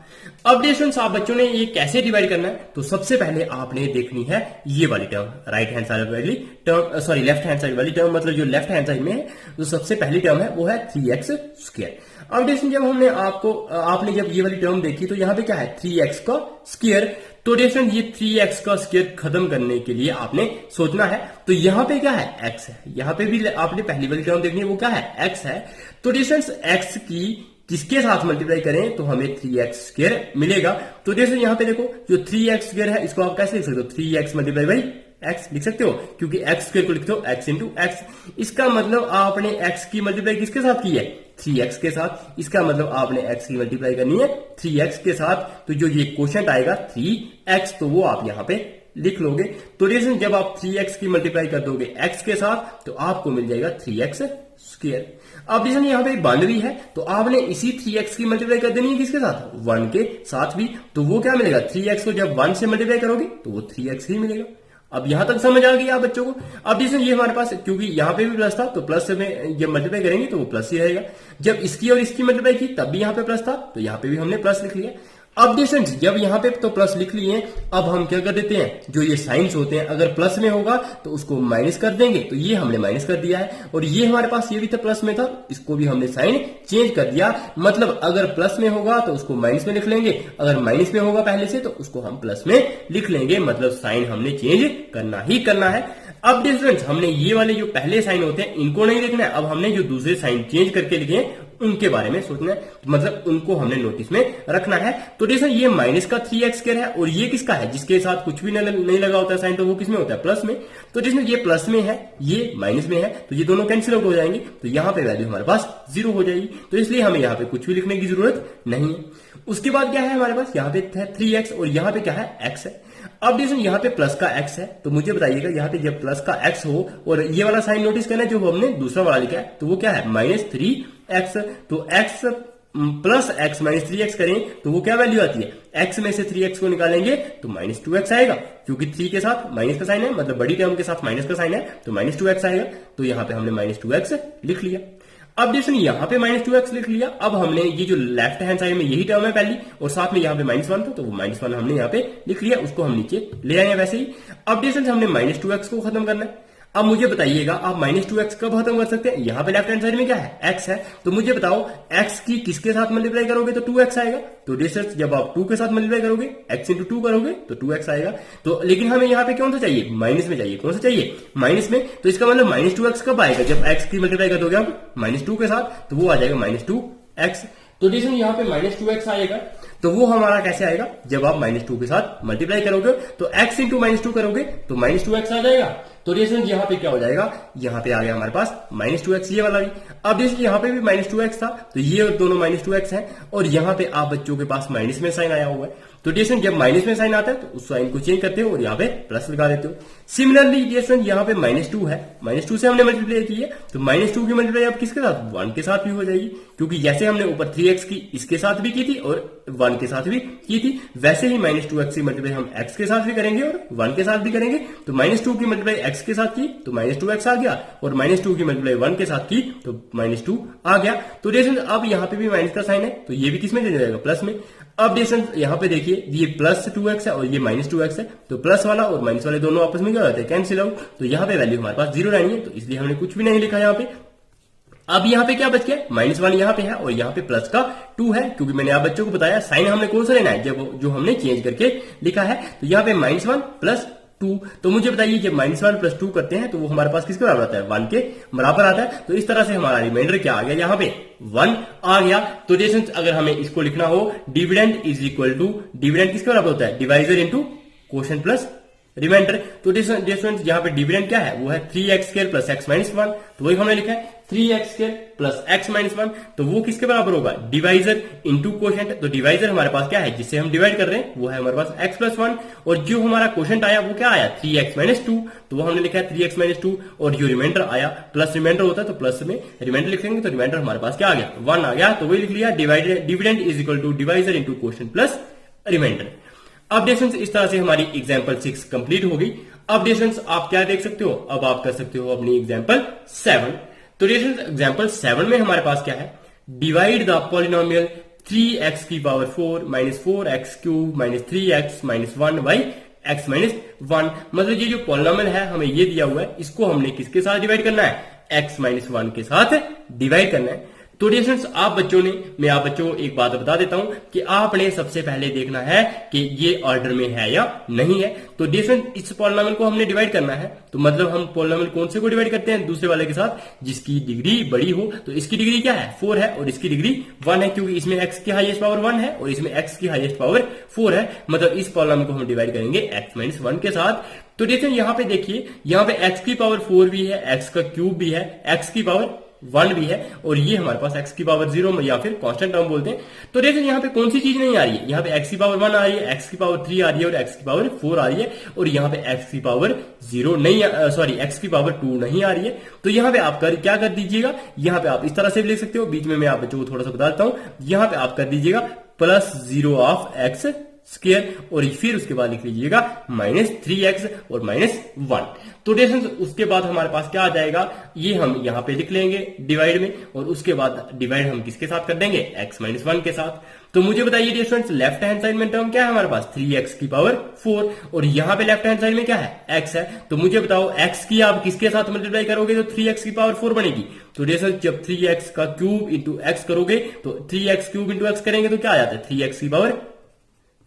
A: अब रेशंस आप बच्चों ने ये कैसे डिवाइड करना है, तो सबसे पहले आपने देखनी है ये वाली टर्म, राइट हैंड साइड वाली term, sorry left hand side वाली टर्म, मतलब जो लेफ्ट हैंड साइड में है जो सबसे पहली टर्म है वो है 3x स्क्वायर। अब देखिए जब हमने आपने जब ये वाली टर्म देखी तो यहाँ पे क्या है 3x का स्क्वायर। तो डिफरेंस ये 3x का स्क्वायर खत्म करने के लिए आपने सोचना है, तो यहाँ पे क्या है x है, यहाँ पे भी आपने पहली वाली टर्म देखनी है वो क्या है x है। तो डिफरेंस x की किसके साथ मल्टीप्लाई करें तो हमें 3x स्क्वायर मिलेगा। तो जैसे यहाँ पे देखो जो 3x स्क्वायर है इसको आप कैसे लिख सकते हो, 3x मल्टीप्लाई बाई x लिख सकते हो, क्योंकि x स्क्वायर को लिखते हो x इंटू एक्स। इसका मतलब आपने x की मल्टीप्लाई किसके साथ की है, 3x के साथ। इसका मतलब आपने x की मल्टीप्लाई करनी है 3x के साथ। तो जो ये क्वोशंट आएगा 3x, तो वो आप यहाँ पे लिख लोगे। तो रीजन जब आप 3x की मल्टीप्लाई कर दोगे x के साथ तो आपको मिल जाएगा 3x स्क्वायर। अब रीजन यहाँ पे बाउंड्री है तो आपने इसी 3x की मल्टीप्लाई कर देनी है किसके साथ, 1 के साथ भी। तो वो क्या मिलेगा, 3x को जब 1 से मल्टीप्लाई करोगे तो वो 3x ही मिलेगा। अब यहां तक समझ आ गई आप बच्चों को। अब जैसे ये हमारे पास, क्योंकि यहां पे भी प्लस था तो प्लस में जब मल्टीप्लाई करेंगे तो वो प्लस ही रहेगा। जब इसकी और इसकी मल्टीप्लाई की तब भी यहां पे प्लस था, तो यहां पे भी हमने प्लस लिख लिया। अब देखिए जब यहां पे तो प्लस लिख लिए, अब हम क्या कर देते हैं, जो ये साइंस होते हैं अगर प्लस में होगा तो उसको माइनस कर देंगे। तो ये हमने माइनस कर दिया है, और ये हमारे पास ये भी था प्लस में था, इसको भी हमने साइन चेंज कर दिया। मतलब अगर प्लस में होगा तो उसको माइनस में लिख लेंगे, अगर माइनस में होगा पहले से तो उसको हम प्लस में लिख लेंगे। मतलब साइन हमने चेंज करना ही करना है। अब डिफरेंस हमने ये वाले जो पहले साइन होते हैं इनको नहीं देखना है, अब हमने जो दूसरे साइन चेंज करके लिखे हैं उनके बारे में सोचना है, मतलब उनको हमने नोटिस में रखना है। तो जैसे ये माइनस का 3x स्क्वायर है और ये किसका है, जिसके साथ कुछ भी नहीं लगा होता है साइन, तो वो किसमें होता है, प्लस में। तो जिसमें ये प्लस में है ये माइनस में है तो ये दोनों कैंसिल आउट हो जाएंगे, तो यहाँ पे वैल्यू हमारे पास 0 हो जाएगी। तो इसलिए हमें यहाँ पे कुछ भी लिखने की जरूरत नहीं है। उसके बाद क्या है हमारे पास, यहाँ पे है 3x और यहाँ पे क्या है x है। अब देखिए यहाँ पे प्लस का x है, तो मुझे बताइएगा यहाँ पे जब प्लस का x हो और ये वाला साइन नोटिस करना है जो हमने दूसरा वाला लिखा है, तो वो क्या है -3x। तो x plus x minus 3x करें तो वो क्या वैल्यू आती है, x में से 3x को निकालेंगे तो -2x आएगा, क्योंकि 3 के साथ माइनस का साइन है, मतलब बड़ी टर्म के साथ माइनस का साइन है तो -2x आएगा। तो यहाँ पे हमने -2x लिख लिया। अब जैसे यहाँ पे -2x लिख लिया, अब हमने ये जो लेफ्ट हैंड साइड में यही टर्म है पहली और साथ में यहाँ पे -1 था, तो वो -1 हमने यहाँ पे लिख लिया, उसको हम नीचे ले आए हैं वैसे ही। अब जैसे हमने -2x को खत्म करना है। अब मुझे बताइएगा आप -2x कब खत्म कर सकते हैं, यहाँ पे लेफ्ट हैंड साइड में क्या है x है, तो मुझे बताओ x की किसके साथ मल्टीप्लाई करोगे तो 2x आएगा। तो डिस्टेंस जब आप 2 के साथ मल्टीप्लाई करोगे x इंटू 2 करोगे तो 2x आएगा। तो लेकिन हमें यहाँ पे कौन सा चाहिए, माइनस में चाहिए। कौन सा चाहिए, माइनस में। तो इसका मतलब -2x कब आएगा, जब x की मल्टीप्लाई कर दोगे आप -2 के साथ, तो वो आ जाएगा -2x। तो डिस्टेंस यहाँ पे -2x आएगा, तो वो हमारा कैसे आएगा, जब आप -2 के साथ मल्टीप्लाई करोगे तो x इंटू -2 करोगे तो -2x आ जाएगा। तो रेशन यहाँ पे क्या हो जाएगा, यहाँ पे आ गया हमारे पास -2x ये वाला भी। अब जैसे यहाँ पे भी -2x था तो ये दोनों -2x है, और यहाँ पे आप बच्चों के पास माइनस में साइन आया हुआ है। तो डेशन जब माइनस में साइन आता है तो उस साइन को चेंज करते हो और यहाँ पे प्लस लगा देते हो। सिमिलरली डेशन यहाँ पे -2 है, -2 से हमने मल्टीप्लाई की है, तो -2 की मल्टीप्लाई अब किसके साथ, 1 के साथ भी हो जाएगी, क्योंकि जैसे हमने ऊपर 3x की इसके साथ भी की थी और 1 के साथ भी की थी, वैसे ही -2x की मल्टीप्लाई हम x के साथ भी करेंगे और 1 के साथ भी करेंगे। तो -2 की मल्टीप्लाई x के साथ की तो -2x आ गया, और -2 की मल्टीप्लाई 1 के साथ की तो -2 आ गया। तो डेशन अब यहाँ पे भी माइनस का साइन है, तो ये भी किसमें चले जाएगा, प्लस में। अब डेशन यहाँ पे देखिए ये +2x है और ये -2x है, तो प्लस वाला और माइनस वाले दोनों आपस में क्या होते हैं, कैंसिल आउट। तो यहाँ पे वैल्यू हमारे पास 0 रहनी है, तो इसलिए हमने कुछ भी नहीं लिखा यहाँ पे। अब यहाँ पे क्या बच गया, -1 यहाँ पे है और यहाँ पे प्लस का 2 है, क्योंकि मैंने आप बच्चों को बताया साइन हमने कौन सा लेना है, जब जो हमने चेंज करके लिखा है। तो यहाँ पे -1 प्लस 2, तो मुझे बताइए जब -1 प्लस 2 करते हैं तो वो हमारे पास किसके बराबर आता है, 1 के बराबर आता है। तो इस तरह से हमारा रिमाइंडर क्या आ गया, यहाँ पे 1 आ गया। तो जैसे अगर हमें इसको लिखना हो, dividend is equal to, dividend किसके बराबर होता है, divisor into quotient plus remainder. तो डिफरेंस यहाँ पे डिविडेंड क्या है, वो है 3x² प्लस x माइनस 1, तो वही हमने लिखा है 3x² प्लस x माइनस 1, तो वो किसके बराबर होगा, डिवाइजर इंटू क्वोशंट। तो डिवाइजर हमारे पास क्या है, जिससे हम डिवाइड कर रहे हैं, वो है हमारे पास x प्लस 1, और जो हमारा क्वोशंट आया वो क्या आया, 3x माइनस 2, तो वो हमने लिखा है 3x माइनस 2, और जो रिमाइंडर आया प्लस रिमाइंडर होता है तो प्लस में रिमाइंडर लिखेंगे, तो रिमाइंडर हमारे पास क्या आ गया, 1 आ गया। तो वही लिख लिया, dividend is equal to divisor into quotient plus remainder. अब डिफरेंस इस तरह से हमारी एग्जांपल 6 कंप्लीट हो गई। अब डिफरेंस आप क्या देख सकते हो, अब आप कर सकते हो अपनी एग्जांपल 7। तो डिफरेंस एग्जांपल 7 में हमारे पास क्या है, डिवाइड द पॉलिनोमियल 3x की power 4 minus 4x cube minus 3x minus 1 by x minus 1। मतलब ये जो पॉलिनोमियल है हमें ये दिया हुआ है, इसको हमने किसके साथ डिवाइड करना है, x माइनस 1 के साथ डिवाइड करना है। तो डिफरेंस आप बच्चों ने, मैं आप बच्चों को एक बात बता देता हूं कि आपने सबसे पहले देखना है कि ये ऑर्डर में है या नहीं है। तो डिफरेंस इस पॉलिनोमियल को हमने डिवाइड करना है, तो मतलब हम पॉलिनोमियल कौन से को डिवाइड करते हैं, दूसरे वाले के साथ जिसकी डिग्री बड़ी हो। तो इसकी डिग्री क्या है, 4 है, और इसकी डिग्री 1 है, क्योंकि इसमें x की हाईएस्ट पावर 1 है और इसमें x की हाईएस्ट पावर 4 है। मतलब इस पॉलिनोमियल को हम डिवाइड करेंगे x माइनस 1 के साथ। तो देखिए यहाँ पे देखिए, यहाँ पे x की पावर 4 भी है, x का क्यूब भी है, x की पावर 1 भी है, और ये हमारे पास x की पावर 0 या फिर कांस्टेंट टर्म बोलते हैं। तो देखिए यहाँ पे कौन सी चीज नहीं आ रही है, यहाँ पे x की पावर 1 आ रही है, x की पावर 3 आ रही है और x की पावर 4 आ रही है, और यहाँ पे x की पावर 0 नहीं, सॉरी x की पावर 2 नहीं आ रही है। तो यहाँ पे आप क्या कर दीजिएगा, यहाँ पे आप इस तरह से भी लिख सकते हो, बीच में मैं आप बच्चों को थोड़ा सा बता देता हूं, यहाँ पे आप कर दीजिएगा प्लस 0 ऑफ x स्क्वायर, और फिर उसके बाद लिख लीजिएगा माइनस 3x और माइनस 1। तो डिफरेंस उसके बाद हमारे पास क्या आ जाएगा, ये हम यहाँ पे लिख लेंगे डिवाइड में, और उसके बाद डिवाइड हम किसके साथ कर देंगे, x माइनस 1 के साथ। तो मुझे बताइए डिफरेंस लेफ्ट हैंड साइड में टर्म क्या है हमारे पास, 3x की पावर 4, और यहाँ पे लेफ्ट हैंड साइड में क्या है, x है। तो मुझे बताओ x की आप किसके साथ मल्टीप्लाई करोगे तो 3x की पावर 4 बनेगी। तो डिफरेंस जब 3x का क्यूब इंटू x करोगे, तो 3x क्यूब इंटू x करेंगे तो क्या आ जाता है, 3x की पावर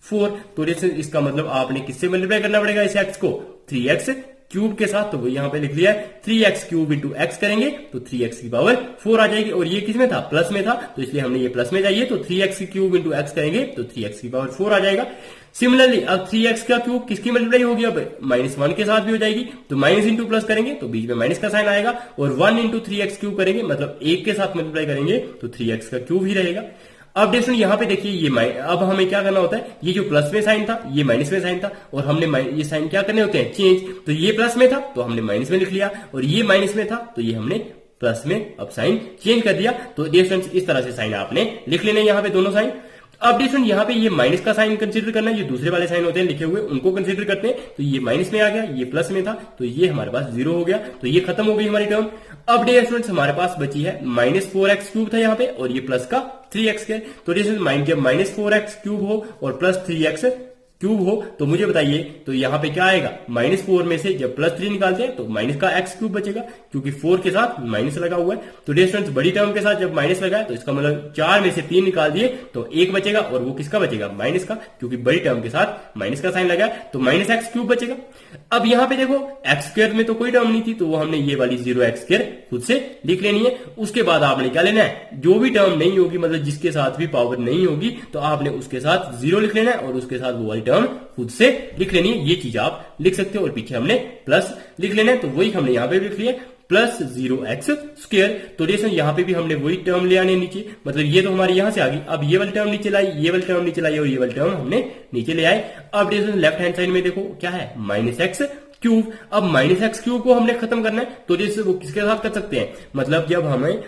A: 4। तो इसका मतलब आपने किससे मल्टीप्लाई करना पड़ेगा इस x को, 3x क्यूब के साथ। तो वो यहाँ पे लिख लिया है 3x क्यूब इंटू x करेंगे तो 3x की पावर 4 आ जाएगी, और ये किसमें था, प्लस में था, तो इसलिए हमने ये प्लस में चाहिए, तो 3x क्यूब इंटू x करेंगे तो 3x की पावर 4 आ जाएगा। सिमिलरली अब 3x का क्यूब किसकी मल्टीप्लाई होगी, अब माइनस 1 के साथ भी हो जाएगी, तो माइनस इंटू प्लस करेंगे तो बीच में माइनस का साइन आएगा, और 1 इंटू 3x क्यूब करेंगे मतलब 1 के साथ मल्टीप्लाई करेंगे तो 3x का क्यूब ही रहेगा। अब देखो यहाँ पे देखिए, ये अब हमें क्या करना होता है, ये जो प्लस में साइन था ये माइनस में साइन था, और हमने ये साइन क्या करने होते हैं, चेंज। तो ये प्लस में था तो हमने माइनस में लिख लिया, और ये माइनस में था तो ये हमने प्लस में अब साइन चेंज कर दिया। तो डिफरेंस इस तरह से साइन आपने लिख लेने यहाँ पे दोनों साइन। अब डिफरेंट यहाँ पे ये माइनस का साइन कंसीडर करना है, ये दूसरे वाले साइन होते हैं लिखे हुए उनको कंसीडर करते हैं। तो ये माइनस में आ गया, ये प्लस में था, तो ये हमारे पास 0 हो गया, तो ये खत्म हो गई हमारी टर्म। अब डियर स्टूडेंट्स हमारे पास बची है माइनस 4x क्यूब था यहाँ पे, और ये प्लस का 3x के। तो जब माइनस 4x क्यूब हो और प्लस 3x क्यूब हो, तो मुझे बताइए तो यहाँ पे क्या आएगा, माइनस 4 में से जब प्लस 3 निकालते हैं तो माइनस का x क्यूब बचेगा, क्योंकि 4 के साथ माइनस लगा हुआ है। तो डियर स्टूडेंट्स बड़ी टर्म के साथ जब माइनस लगा है तो इसका मतलब 4 में से 3 निकाल दिए तो 1 बचेगा, और वो किसका बचेगा, माइनस का, क्योंकि बड़ी टर्म के साथ माइनस का साइन लगा है, तो माइनस x क्यूब बचेगा। अब यहाँ पे देखो x स्क्वायर में तो कोई टर्म नहीं थी, तो वो हमने ये वाली 0x स्क्वायर खुद से लिख लेनी है। उसके बाद आपने क्या लेना है, जो भी टर्म नहीं होगी, मतलब जिसके साथ भी पावर नहीं होगी, तो आपने उसके साथ 0 लिख लेना है, और उसके साथ वो वाली टर्म खुद से लिख लेनी है। ये चीज आप लिख सकते हो, और पीछे हमने प्लस लिख लेना है, तो वही हमने यहाँ पे भी लिख लिया प्लस 0x स्क्वायर। तो देखो यहाँ पे भी हमने वही टर्म ले आने नीचे, मतलब ये तो हमारी यहाँ से आ गई। अब ये वाली टर्म नीचे लाई, ये वाली टर्म नीचे लाई, और ये वाली टर्म हमने नीचे ले आए। अब देखो लेफ्ट हैंड साइड में देखो क्या है, माइनस एक्स क्यूब। अब माइनस एक्स क्यूब को हमने खत्म करना है, तो जैसे वो किसके साथ कर सकते हैं, मतलब जब हमें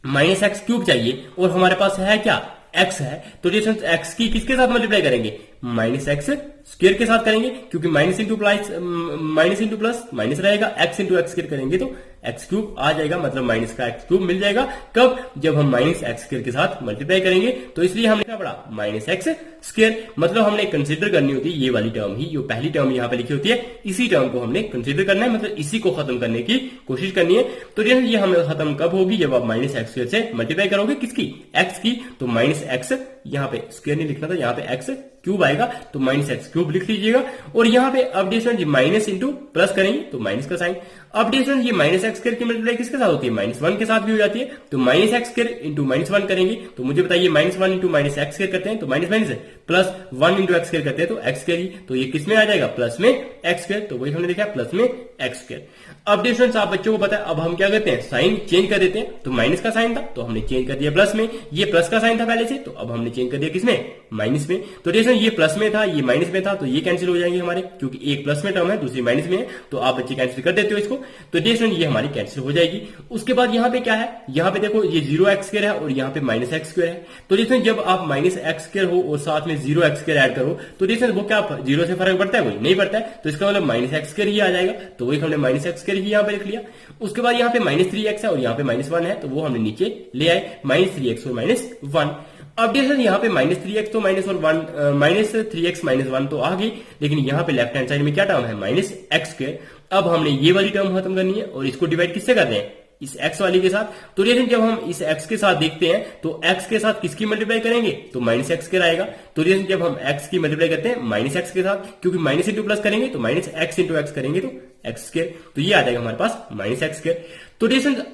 A: माइनस एक्स क्यूब चाहिए और हमारे पास है क्या, x है, तो डिफरेंस x की किसके साथ मल्टीप्लाई करेंगे, माइनस एक्स स्क्वायर के साथ करेंगे, क्योंकि माइनस इंटू प्लस माइनस रहेगा, x इंटू एक्स स्क्वायर करेंगे तो एक्स क्यूब आ जाएगा, मतलब माइनस का एक्स क्यूब मिल जाएगा। कब? जब हम माइनस एक्स स्क्वायर के साथ मल्टीप्लाई करेंगे। तो इसलिए हमने क्या पढ़ा, माइनस एक्स स्क्वायर, मतलब हमने कंसीडर करनी होती है ये वाली टर्म ही, जो पहली टर्म यहाँ पे लिखी होती है, इसी टर्म को हमने कंसीडर करना है, मतलब इसी को खत्म करने की कोशिश करनी है। तो ये हमें खत्म कब होगी, जब आप माइनस एक्स स्क्वायर से मल्टीप्लाई करोगे, किसकी, एक्स की। तो माइनस एक्स, यहाँ पे स्क्वायर नहीं लिखना था, यहाँ पे एक्स क्यूब आएगा, तो माइनस एक्स क्यूब लिख लीजिएगा। और यहाँ पे अब डिफरेंस माइनस इंटू प्लस करेंगे तो माइनस का साइन। अब डिफरेंस ये माइनस एक्स स्क्वायर की मल्टीप्लाई किसके साथ होती है, माइनस वन के साथ भी हो जाती है। तो minus x square into minus one करेंगे, तो मुझे बताइए minus one into minus x square करते हैं तो माइनस माइनस है, plus one into x square करते हैं तो एक्स स्क्वायर ही, तो ये किस में आ जाएगा, प्लस में एक्स स्क्वायर। तो वही हमने देखा प्लस में एक्स स्क्वायर। अब डिफरेंस आप बच्चों को पता है, अब हम क्या करते हैं, साइन चेंज कर देते हैं। तो माइनस का साइन था तो हमने चेंज कर दिया प्लस में, ये प्लस का साइन था पहले से, तो अब हमने चेंज कर दिया किसमें, माइनस में। तो डिफरेंस ये प्लस में था, ये माइनस में था, तो ये कैंसिल हो जाएंगे हमारे, क्योंकि एक प्लस में टर्म है दूसरी माइनस में है, तो आप बच्चे कैंसिल कर देते हो इसको। तो डिफरेंस ये हमारी कैंसिल हो जाएगी। उसके बाद यहाँ पे क्या है, यहाँ पे देखो ये जीरो एक्स स्क्वायर है और यहाँ पे माइनस एक्स स्क्वायर है। तो डिफरेंस जब आप माइनस एक्स स्क्वायर हो और साथ में जीरो एक्स स्क्वायर ऐड करो, तो डिफरेंस वो क्या, जीरो से फर्क पड़ता है, वही नहीं पड़ता है। तो इसका मतलब माइनस एक्स स्क्वायर ही आ जाएगा, तो वही हमने माइनस एक्स स्क्वायर ही यहाँ पे लिख लिया। उसके बाद यहाँ पे माइनस थ्री एक्स है और यहाँ पे माइनस वन है, तो वो हमने नीचे ले आए, माइनस थ्री एक्स और माइनस वन। अब डिफरेंस यहाँ पे माइनस थ्री एक्स तो माइनस और one, minus three x minus one तो आ गई, लेकिन यहाँ पे लेफ्ट हैंड साइड में क्या टर्म है, माइनस एक्स स्क्वायर। अब हमने ये वाली टर्म खत्म करनी है और इसको डिवाइड किससे कर रहे हैं, इस x वाली के साथ। तो जब हम इस x के साथ देखते हैं तो x के साथ किसकी मल्टीप्लाई करेंगे, तो माइनस एक्स स्क्वायर आएगा। तो जब हम x की मल्टीप्लाई करते हैं माइनस एक्स के साथ, क्योंकि माइनस इंटू प्लस करेंगे तो माइनस एक्स इंटू एक्स करेंगे तो एक्स स्क्वायर, तो ये आ जाएगा हमारे पास माइनस एक्स स्क्वायर। तो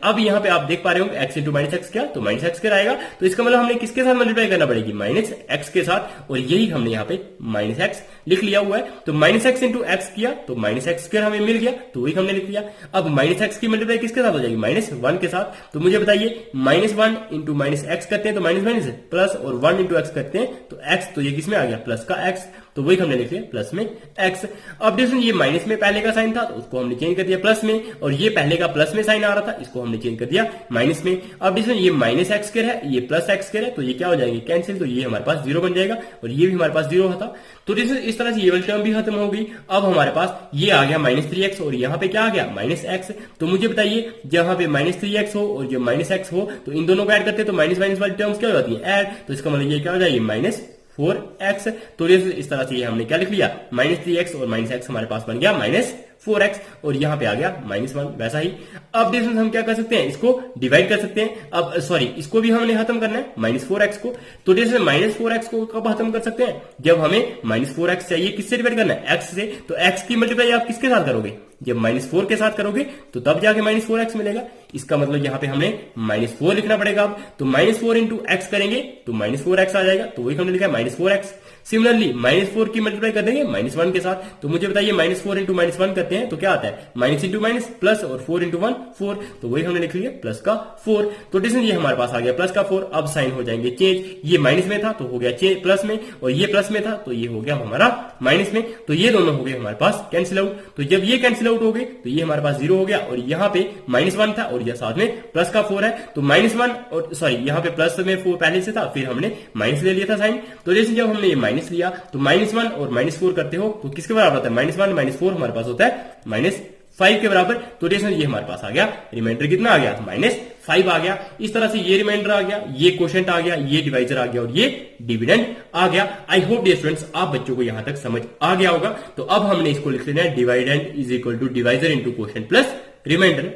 A: अब यहाँ पे आप देख पा रहे हो एक्स इंटू माइनस एक्स क्या, तो माइनस एक्स स्क्वायर आएगा। तो इसका मतलब हमने किसके साथ मल्टीप्लाई करना पड़ेगी, माइनस एक्स के साथ, और यही हमने यहाँ पे माइनस एक्स लिख लिया हुआ है। तो माइनस एक्स इंटू एक्स किया तो माइनस एक्स स्क्वायर हमें मिल गया, तो वही हमने लिख लिया। अब माइनस एक्स की मल्टीप्लाई किसके साथ हो जाएगी, माइनस वन के साथ। तो मुझे बताइए minus one into minus x करते हैं तो माइनस माइनस प्लस, और वन इंटू एक्स करते हैं तो एक्स, तो ये किसमें आ गया, प्लस का एक्स, तो वही हमने लिख लिया प्लस में एक्स। अब डिफरेंस ये माइनस में पहले का साइन था तो उसको हमने चेंज कर दिया प्लस में, और ये पहले का प्लस में साइन आ रहा था इसको हमने चेंज कर दिया माइनस में। अब डिफरेंस ये माइनस एक्स स्क्वायर है, ये प्लस एक्स स्क्वायर है, तो ये क्या हो जाएंगे कैंसिल, तो ये हमारे पास जीरो बन जाएगा और ये भी हमारे पास जीरो था। तो डिफरेंस इस तरह से ये वाली टर्म भी खत्म हो गई। अब हमारे पास ये आ गया माइनस थ्री एक्स और यहाँ पे क्या आ गया, माइनस एक्स। तो मुझे बताइए जहां पे माइनस थ्री एक्स हो और जो माइनस एक्स हो, तो इन दोनों को ऐड करते हैं तो माइनस माइनस वाली टर्म्स क्या हो जाती है, ऐड। तो इसका मतलब ये क्या हो जाएगी, माइनस फोर एक्स। तो इस तरह से ये हमने क्या लिख लिया, माइनस थ्री एक्स और माइनस एक्स हमारे पास बन गया माइनस फोर एक्स, और यहाँ पे आ गया माइनस वन। वैसा ही अब डिफरेंस हम क्या कर सकते हैं, इसको डिवाइड कर सकते हैं। अब सॉरी, इसको भी हमने खत्म करना है माइनस फोर एक्स को। तो डिफरेंस माइनस फोर एक्स को कब खत्म कर सकते हैं, जब हमें माइनस फोर एक्स चाहिए, किससे डिवाइड करना है, एक्स से। तो एक्स की मल्टीप्लाई आप किसके साथ करोगे, जब माइनस फोर के साथ करोगे तो तब जाके माइनस फोर एक्स मिलेगा। इसका मतलब यहाँ पे हमें माइनस फोर लिखना पड़ेगा। अब तो माइनस फोर इंटू एक्स करेंगे तो माइनस फोर एक्स आ जाएगा, तो वही हमने लिखा है minus four x. Similarly minus four की मल्टीप्लाई कर देंगे माइनस वन के साथ, तो मुझे बताइए minus four into minus one करते हैं तो क्या आता है, माइनस इंटू माइनस प्लस, और फोर इंटू वन फोर, तो वही हमने लिख लिया प्लस का फोर। तो डिफरेंस ये हमारे पास आ गया प्लस का फोर। अब साइन हो जाएंगे चेंज, ये माइनस में था तो हो गया चेंज प्लस में, और ये प्लस में था तो ये हो गया हमारा माइनस में। तो ये दोनों हो गए हमारे पास कैंसिल आउट। तो जब ये कैंसिल आउट हो गए तो ये हमारे पास जीरो हो गया, और यहाँ पे माइनस वन था और यह साथ में प्लस का फोर है, तो माइनस वन और सॉरी यहाँ पे प्लस में फोर पहले से था, फिर हमने माइनस ले लिया था साइन। तो जैसे जब हमने ये माइनस लिया तो माइनस वन और माइनस फोर करते हो तो किसके बराबर होता है, माइनस वन माइनस फोर हमारे पास होता है माइनस फाइव के बराबर। तो ये हमारे पास आ गया, रिमाइंडर कितना आ गया, माइनस फाइव आ गया। इस तरह से ये रिमाइंडर आ गया, ये क्वोशंट आ गया, ये डिवाइजर आ गया और ये डिविडेंड आ गया। आई होप डियर स्टूडेंट्स आप बच्चों को यहां तक समझ आ गया होगा। तो अब हमने इसको लिख लेना है, dividend is equal to divisor into quotient plus remainder.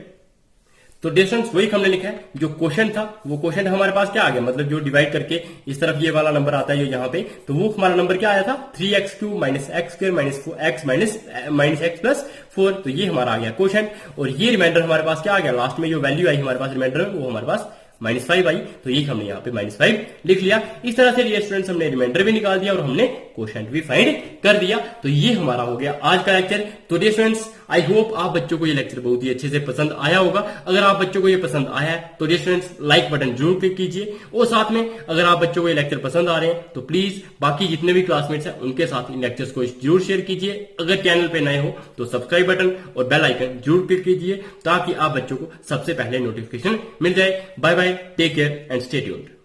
A: तो डिस्टेंस वही हमने लिखा है, जो क्वोशंट था वो क्वोशंट हमारे पास क्या आ गया, मतलब जो डिवाइड करके इस तरफ ये वाला नंबर आता है जो यहाँ पे, तो वो हमारा नंबर क्या आया था, 3x cube minus x square minus x minus x plus 4। तो ये हमारा आ गया क्वोशंट, और ये रिमाइंडर हमारे पास क्या आ गया, लास्ट में जो वैल्यू आई हमारे पास रिमाइंडर में वो हमारे पास माइनस फाइव आई। तो ये हमने यहाँ पे माइनस फाइव लिख लिया। इस तरह से डियर स्टूडेंट्स हमने रिमाइंडर भी निकाल दिया और हमने क्वोशंट भी फाइंड कर दिया। तो ये हमारा हो गया आज का लेक्चर। तो डियर स्टूडेंट्स आई होप आप बच्चों को ये लेक्चर बहुत ही अच्छे से पसंद आया होगा। अगर आप बच्चों को ये पसंद आया है तो डियर स्टूडेंट्स लाइक बटन जरूर क्लिक कीजिए, और साथ में अगर आप बच्चों को ये लेक्चर पसंद आ रहे हैं तो प्लीज बाकी जितने भी क्लासमेट्स हैं उनके साथ इन लेक्चर्स को जरूर शेयर कीजिए। अगर चैनल पे नए हो तो सब्सक्राइब बटन और बेल आइकन जरूर क्लिक कीजिए, ताकि आप बच्चों को सबसे पहले नोटिफिकेशन मिल जाए। Bye bye, take care and stay tuned.